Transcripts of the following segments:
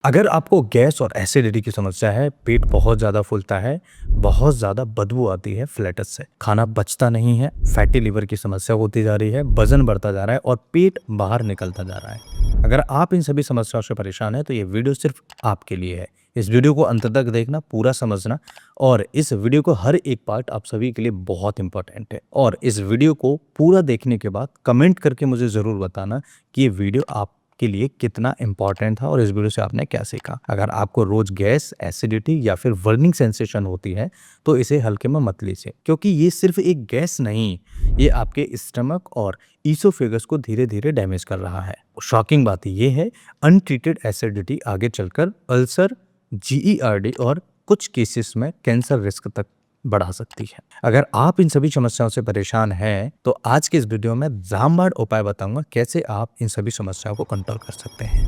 अगर आपको गैस और एसिडिटी की समस्या है, पेट बहुत ज़्यादा फूलता है, बहुत ज़्यादा बदबू आती है फ्लैटस से, खाना पचता नहीं है, फैटी लिवर की समस्या होती जा रही है, वजन बढ़ता जा रहा है और पेट बाहर निकलता जा रहा है। अगर आप इन सभी समस्याओं से परेशान हैं तो ये वीडियो सिर्फ आपके लिए है। इस वीडियो को अंत तक देखना, पूरा समझना और इस वीडियो को हर एक पार्ट आप सभी के लिए बहुत इंपॉर्टेंट है। और इस वीडियो को पूरा देखने के बाद कमेंट करके मुझे ज़रूर बताना कि ये वीडियो आप के लिए कितना इंपॉर्टेंट था और इस वीडियो से आपने क्या सीखा। अगर आपको रोज गैस, एसिडिटी या फिर बर्निंग सेंसेशन होती है तो इसे हल्के में मत लीजिए, क्योंकि ये सिर्फ एक गैस नहीं, ये आपके स्टमक और ईसोफेगस को धीरे धीरे डैमेज कर रहा है। शॉकिंग बात ये है, अनट्रीटेड एसिडिटी आगे चलकर अल्सर, जीईआरडी और कुछ केसेस में कैंसर रिस्क तक बढ़ा सकती है। अगर आप इन सभी समस्याओं से परेशान हैं तो आज के इस वीडियो में रामबाण उपाय बताऊंगा कैसे आप इन सभी समस्याओं को कंट्रोल कर सकते हैं।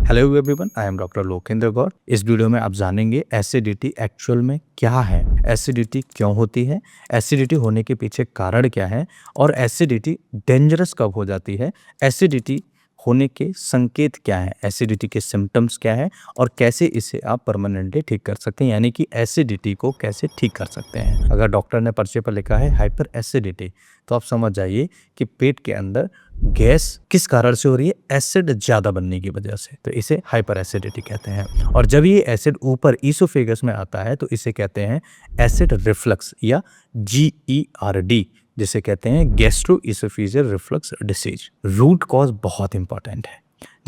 Hello everyone, I am doctor Lokendra Gaur. इस वीडियो में आप जानेंगे एसिडिटी एक्चुअल में क्या है, एसिडिटी क्यों होती है, एसिडिटी होने के पीछे कारण क्या है और एसिडिटी डेंजरस कब हो जाती है, एसिडिटी होने के संकेत क्या है, एसिडिटी के सिम्टम्स क्या है और कैसे इसे आप परमानेंटली ठीक कर सकते हैं, यानी कि एसिडिटी को कैसे ठीक कर सकते हैं। अगर डॉक्टर ने पर्चे पर लिखा है हाइपर एसिडिटी तो आप समझ जाइए कि पेट के अंदर गैस किस कारण से हो रही है, एसिड ज्यादा बनने की वजह से, तो इसे हाइपर एसिडिटी कहते हैं। और जब ये एसिड ऊपर ईसोफेगस में आता है तो इसे कहते हैं एसिड रिफ्लक्स या जीईआरडी, जिसे कहते हैं gastro oesophageal reflux disease. Root cause बहुत इंपॉर्टेंट है।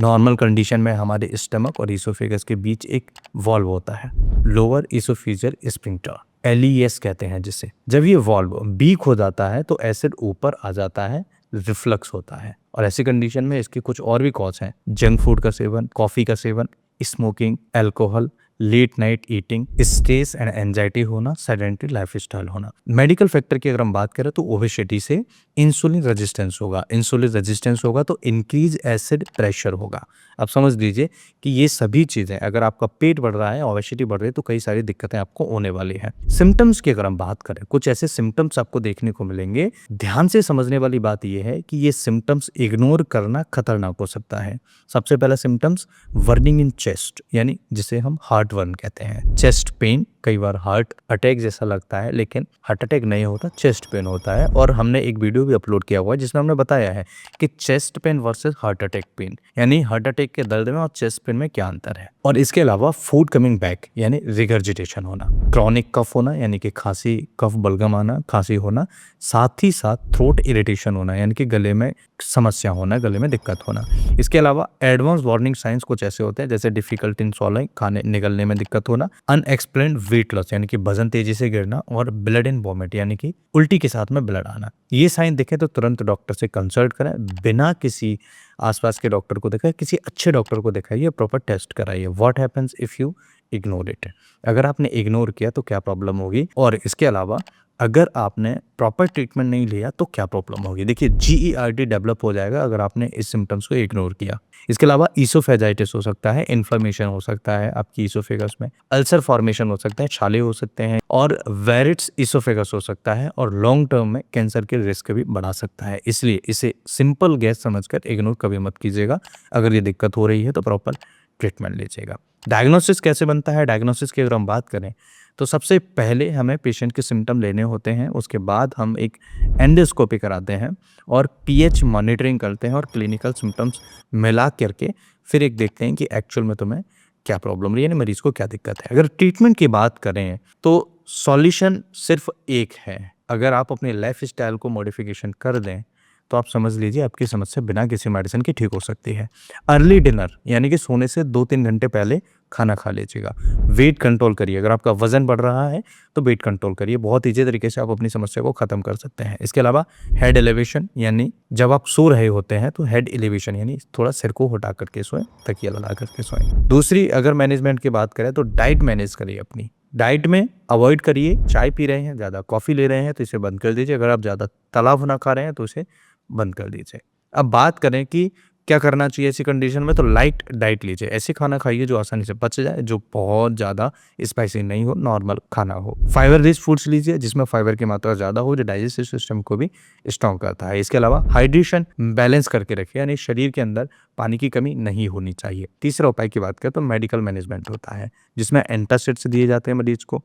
नॉर्मल कंडीशन में हमारे स्टमक और इसोफेगस के बीच एक वॉल्व होता है, लोअर इसोफेजियल स्फिंक्टर, एलईएस कहते हैं जिसे। जब ये वॉल्व वीक हो जाता है तो एसिड ऊपर आ जाता है, रिफ्लक्स होता है। और ऐसी कंडीशन में इसके कुछ और भी कॉज हैं, जंक फूड का सेवन, कॉफी का सेवन, smoking, alcohol, late night eating, stress and anxiety होना, सेडेंटरी लाइफस्टाइल होना। मेडिकल फैक्टर की अगर हम बात करें तो ओबेसिटी से इंसुलिन रेजिस्टेंस होगा, इंसुलिन रेजिस्टेंस होगा तो इंक्रीज एसिड प्रेशर होगा। आप समझ लीजिए कि ये सभी चीज़ें, अगर आपका पेट बढ़ रहा है, ओबेसिटी बढ़ रही है तो कई सारी दिक्कतें आपको होने वाली है। सिम्टम्स की अगर हम बात करें, कुछ ऐसे सिम्टम्स आपको देखने को मिलेंगे। ध्यान से समझने वाली बात यह है कि ये सिम्टम्स इग्नोर करना खतरनाक हो सकता है। सबसे पहला सिम्टम्स बर्निंग इन चेस्ट, यानी जिसे हम हार्ट बर्न कहते हैं। चेस्ट पेन, कई बार हार्ट अटैक जैसा लगता है लेकिन हार्ट अटैक नहीं होता, चेस्ट पेन होता है। और हमने एक वीडियो भी अपलोड किया हुआ है जिसमें हमने बताया है कि chest pain versus heart attack pain, यानी हार्ट अटैक के दर्द में और चेस्ट पेन में क्या अंतर है। और इसके अलावा फूड कमिंग बैक, यानी रिगर्जिटेशन होना, क्रॉनिक कफ होना, यानी कि खांसी, कफ बलगम आना, खांसी होना, साथ ही साथ थ्रोट इरिटेशन होना, यानी कि गले में समस्या होना, गले में दिक्कत होना। इसके अलावा एडवांस वार्निंग साइंस कुछ ऐसे होते हैं जैसे डिफिकल्ट इन स्वॉलोइंग, खाने निगलने में दिक्कत होना, अनएक्सप्लेन्ड वेट लॉस, यानी कि वजन तेजी से गिरना, और ब्लड इन वॉमिट, यानी कि उल्टी के साथ में ब्लड आना। ये साइन दिखे तो तुरंत डॉक्टर से कंसल्ट करें, बिना किसी आसपास के डॉक्टर को दिखाए, किसी अच्छे डॉक्टर को दिखाइए, प्रॉपर टेस्ट कराइए। What happens if you ignore it, अगर आपने इग्नोर किया तो क्या प्रॉब्लम होगी, और इसके अलावा अगर आपने प्रॉपर ट्रीटमेंट नहीं लिया तो क्या प्रॉब्लम होगी। देखिए, जीईआरडी डेवलप हो जाएगा अगर आपने इस सिम्टम्स को इग्नोर किया। इसके अलावा ईसोफेजाइटिस हो सकता है, इन्फ्लेमेशन हो सकता है आपकी ईसोफेगस में, अल्सर फॉर्मेशन हो सकता है, छाले हो सकते हैं, और वेरिट्स ईसोफेगस हो सकता है, और लॉन्ग टर्म में कैंसर के रिस्क भी बढ़ा सकता है। इसलिए इसे सिंपल गैस समझकर इग्नोर कभी मत कीजिएगा। अगर ये दिक्कत हो रही है तो प्रॉपर ट्रीटमेंट लीजिएगा। डायग्नोसिस कैसे बनता है, डायग्नोसिस की अगर हम बात करें तो सबसे पहले हमें पेशेंट के सिम्टम लेने होते हैं, उसके बाद हम एक एंडोस्कोपी कराते हैं और पीएच मॉनिटरिंग करते हैं और क्लिनिकल सिम्टम्स मिला करके फिर एक देखते हैं कि एक्चुअल में तुम्हें क्या प्रॉब्लम रही है, यानी मरीज को क्या दिक्कत है। अगर ट्रीटमेंट की बात करें तो सॉल्यूशन सिर्फ एक है। अगर आप अपने लाइफ स्टाइल को मॉडिफिकेशन कर दें तो आप समझ लीजिए आपकी समस्या बिना किसी मेडिसिन के ठीक हो सकती है। अर्ली डिनर, यानी कि सोने से 2-3 घंटे पहले खाना खा लीजिएगा। वेट कंट्रोल करिए, अगर आपका वजन बढ़ रहा है तो वेट कंट्रोल करिए। बहुत ईजी तरीके से आप अपनी समस्या को खत्म कर सकते हैं। इसके अलावा हेड एलिवेशन, यानी जब आप सो रहे होते हैं तो हेड एलिवेशन, यानी थोड़ा सिर को हटा करके सोएं, तकिया लगा करके सोएं। दूसरी, अगर मैनेजमेंट की बात करें तो डाइट मैनेज करिए। अपनी डाइट में अवॉइड करिए, चाय पी रहे हैं, ज़्यादा कॉफ़ी ले रहे हैं तो इसे बंद कर दीजिए। अगर आप ज़्यादा तला भुना खा रहे हैं तो इसे बंद कर दीजिए। अब बात करें कि क्या करना चाहिए ऐसी कंडीशन में? तो लाइट डाइट लीजिए, ऐसे खाना खाइए जो आसानी से पच जाए, जो बहुत ज़्यादा स्पाइसी नहीं हो, नॉर्मल खाना हो। फाइबर रिच फूड्स लीजिए जिसमें फाइबर की मात्रा ज़्यादा हो, जो डाइजेस्टिव सिस्टम को भी स्ट्रॉन्ग करता है। इसके अलावा हाइड्रेशन बैलेंस करके रखिए, यानी शरीर के अंदर पानी की कमी नहीं होनी चाहिए। तीसरा उपाय की बात करें तो मेडिकल मैनेजमेंट होता है, जिसमें एंटासिड्स दिए जाते हैं मरीज को,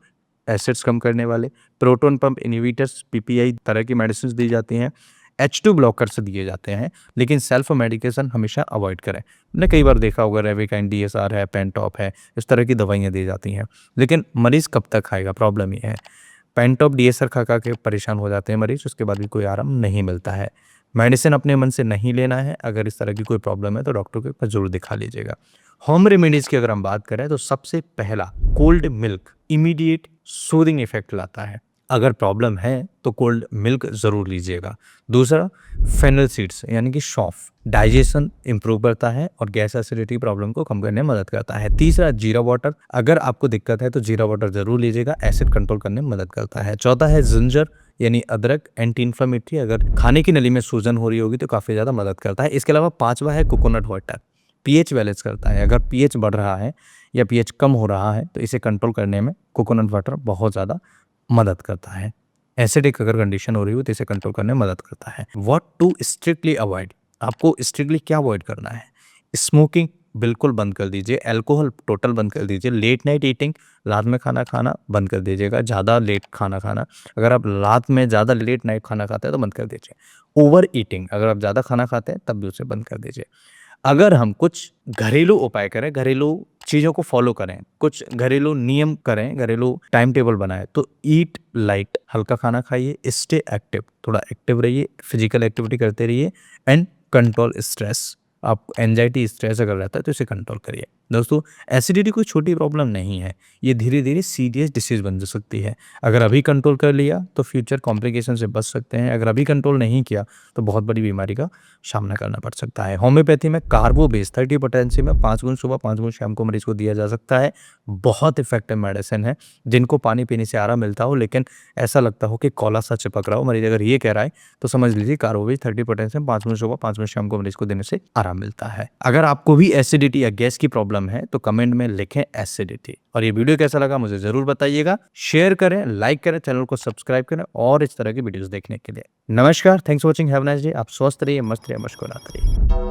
एसिड्स कम करने वाले, प्रोटॉन पंप इनहिबिटर्स, पीपीआई तरह की मेडिसिन दी जाती हैं, H2 ब्लॉकर्स दिए जाते हैं, लेकिन सेल्फ मेडिकेशन हमेशा अवॉइड करें। आपने कई बार देखा होगा रेविकाइन डीएसआर है, पेंटॉप है, इस तरह की दवाइयाँ दी जाती हैं, लेकिन मरीज़ कब तक खाएगा, प्रॉब्लम ये है। पेंटॉप डीएसआर खा के परेशान हो जाते हैं मरीज़, उसके बाद भी कोई आराम नहीं मिलता है। मेडिसिन अपने मन से नहीं लेना है, अगर इस तरह की कोई प्रॉब्लम है तो डॉक्टर के पास ज़रूर दिखा लीजिएगा। होम रेमेडीज़ की अगर हम बात करें तो सबसे पहला cold milk immediate soothing effect लाता है। अगर प्रॉब्लम है तो कोल्ड मिल्क ज़रूर लीजिएगा। दूसरा फेनल सीड्स यानी कि सौंफ, डाइजेशन इंप्रूव करता है और गैस एसिडिटी प्रॉब्लम को कम करने में मदद करता है। तीसरा जीरा वाटर, अगर आपको दिक्कत है तो जीरा वाटर ज़रूर लीजिएगा, एसिड कंट्रोल करने में मदद करता है। चौथा है जिंजर यानी अदरक, एंटी इन्फ्लेमेटरी, अगर खाने की नली में सूजन हो रही होगी तो काफ़ी ज़्यादा मदद करता है। इसके अलावा पाँचवा है कोकोनट वाटर, पीएच बैलेंस करता है। अगर पीएच बढ़ रहा है या पीएच कम हो रहा है तो इसे कंट्रोल करने में कोकोनट वाटर बहुत ज़्यादा मदद करता है। एसिडिक अगर कंडीशन हो रही हो तो इसे कंट्रोल करने में मदद करता है। व्हाट टू स्ट्रिक्टली अवॉइड, आपको स्ट्रिक्टली क्या अवॉइड करना है? स्मोकिंग बिल्कुल बंद कर दीजिए, अल्कोहल टोटल बंद कर दीजिए, लेट नाइट ईटिंग, रात में खाना खाना बंद कर दीजिएगा, ज़्यादा लेट खाना खाना, अगर आप रात में ज़्यादा लेट नाइट खाना खाते हैं तो बंद कर दीजिए। ओवर ईटिंग, अगर आप ज़्यादा खाना खाते हैं तब भी उसे बंद कर दीजिए। अगर हम कुछ घरेलू उपाय करें, घरेलू चीज़ों को फॉलो करें, कुछ घरेलू नियम करें, घरेलू टाइम टेबल बनाएं, तो ईट लाइट, हल्का खाना खाइए, स्टे एक्टिव, थोड़ा एक्टिव रहिए, फिजिकल एक्टिविटी करते रहिए एंड कंट्रोल स्ट्रेस। आप एंजाइटी स्ट्रेस अगर रहता है तो इसे कंट्रोल करिए। दोस्तों, एसिडिटी कोई छोटी प्रॉब्लम नहीं है, ये धीरे धीरे सीरियस डिसीज बन सकती है। अगर अभी कंट्रोल कर लिया तो फ्यूचर कॉम्प्लिकेशन से बच सकते हैं, अगर अभी कंट्रोल नहीं किया तो बहुत बड़ी बीमारी का सामना करना पड़ सकता है। होम्योपैथी में कार्बो बेस 30 पोटेंसी में 5 गुण सुबह 5 गुण शाम को मरीज को दिया जा सकता है। बहुत इफेक्टिव मेडिसिन है, जिनको पानी पीने से आराम मिलता हो लेकिन ऐसा लगता हो कि कोला सा चिपक रहा हो, मरीज अगर ये कह रहा है तो समझ लीजिए कार्बो बेस 30 पोटेंसी में 5 गुण सुबह 5 गुण शाम को मरीज को देने से आराम मिलता है। अगर आपको भी एसिडिटी या गैस की प्रॉब्लम है तो कमेंट में लिखें एसिडिटी। और ये वीडियो कैसा लगा मुझे जरूर बताइएगा, शेयर करें, लाइक करें, चैनल को सब्सक्राइब करें और इस तरह की वीडियोस देखने के लिए। नमस्कार, thanks for watching, have a nice day. आप स्वस्थ रहिए, मस्त रहिए, मुस्कुराते रहिए।